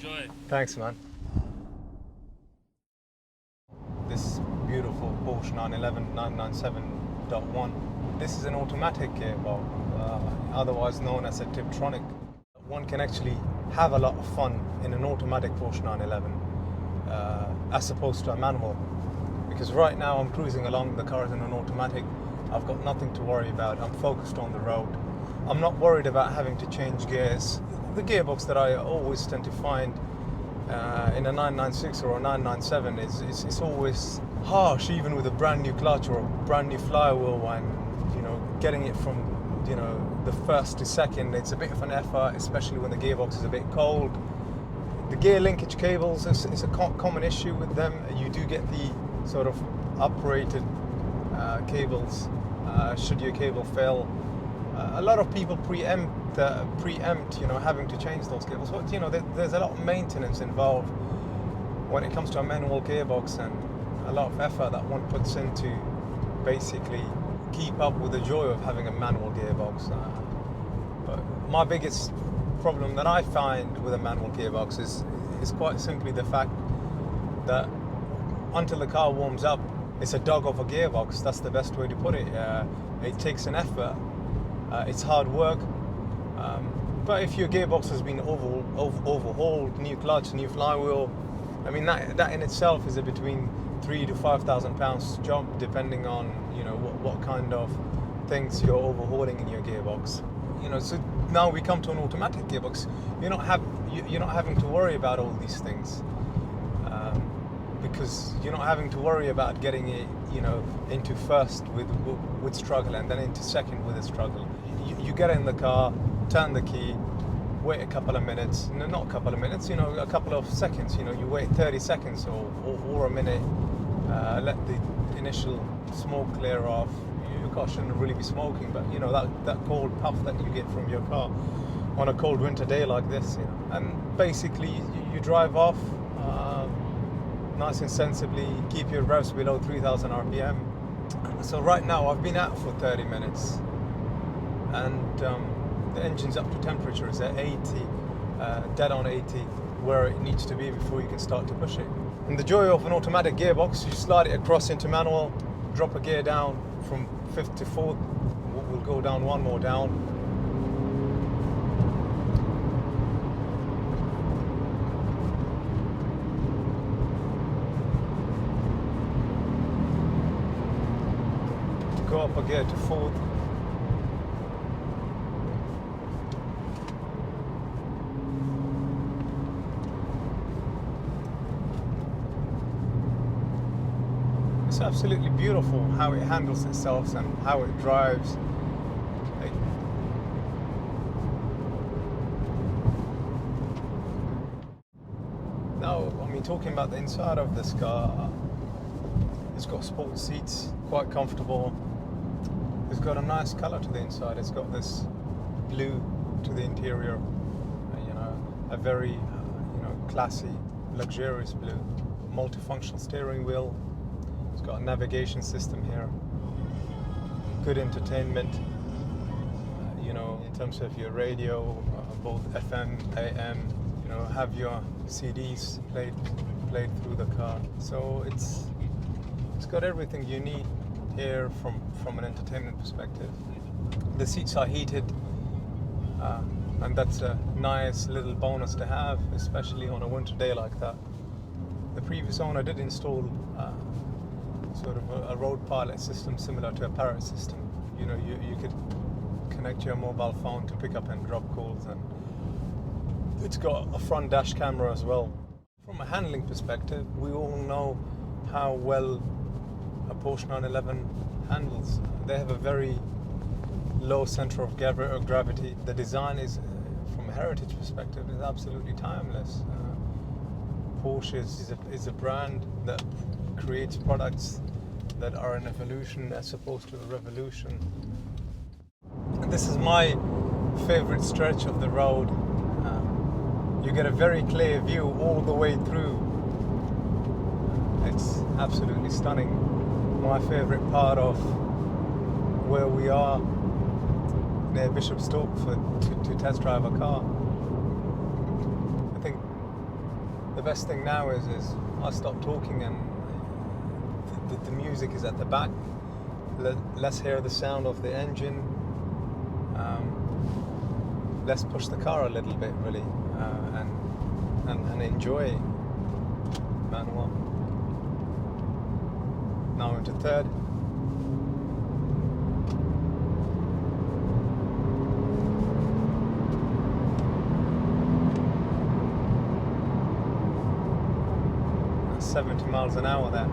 Enjoy. Thanks, man. This beautiful Porsche 911 997.1. This is an automatic gearbox, otherwise known as a Tiptronic. One can actually have a lot of fun in an automatic Porsche 911 as opposed to a manual. Because right now I'm cruising along, the car is in an automatic. I've got nothing to worry about. I'm focused on the road. I'm not worried about having to change gears. The gearbox that I always tend to find in a 996 or a 997 is always harsh, even with a brand new clutch or a brand new flywheel. When getting it from the first to second, it's a bit of an effort, especially when the gearbox is a bit cold. The gear linkage cables is a common issue with them. You do get the sort of uprated cables should your cable fail. A lot of people preempt having to change those cables, but there's a lot of maintenance involved when it comes to a manual gearbox, and a lot of effort that one puts into basically keep up with the joy of having a manual gearbox. But my biggest problem that I find with a manual gearbox is quite simply the fact that until the car warms up, it's a dog of a gearbox. That's the best way to put it. It takes an effort. It's hard work. But if your gearbox has been overhauled, new clutch, new flywheel, I mean that in itself is a between £3,000 to £5,000 job, depending on what kind of things you're overhauling in your gearbox. So now we come to an automatic gearbox. You're not having to worry about all these things. Because you're not having to worry about getting it, into first with struggle and then into second with a struggle. You get in the car, turn the key, wait a couple of minutes, not a couple of minutes, a couple of seconds. You wait 30 seconds or a minute, let the initial smoke clear off. Your car shouldn't really be smoking, but that cold puff that you get from your car on a cold winter day like this, and basically you drive off. Nice and sensibly, keep your revs below 3,000 RPM. So right now I've been out for 30 minutes and the engine's up to temperature. It's at 80, dead on 80, where it needs to be before you can start to push it. And the joy of an automatic gearbox, you slide it across into manual, drop a gear down from 5th to 4th, we'll go down one more down. Go up a gear to 4th. It's absolutely beautiful how it handles itself and how it drives. Now, talking about the inside of this car, it's got sports seats, quite comfortable. It's got a nice colour to the inside. It's got this blue to the interior, a very classy, luxurious blue. Multifunctional steering wheel. It's got a navigation system here. Good entertainment. In terms of your radio, both FM, AM. Have your CDs played through the car. So it's got everything you need here from an entertainment perspective. The seats are heated, and that's a nice little bonus to have, especially on a winter day like that. The previous owner did install sort of a ROADPILOT system similar to a Parrot system. You could connect your mobile phone to pick up and drop calls, and it's got a front dash camera as well. From a handling perspective, we all know how well a Porsche 911 handles. They have a very low center of gravity. The design is, from a heritage perspective, is absolutely timeless. Porsche is a brand that creates products that are an evolution as opposed to a revolution. And this is my favorite stretch of the road. You get a very clear view all the way through. It's absolutely stunning. My favorite part of where we are near Bishopstoke to test drive a car. I think best thing now is I stop talking and the music is at the back. Let's hear the sound of the engine. Let's push the car a little bit, really, and enjoy manual. Now into third. That's 70 miles an hour there.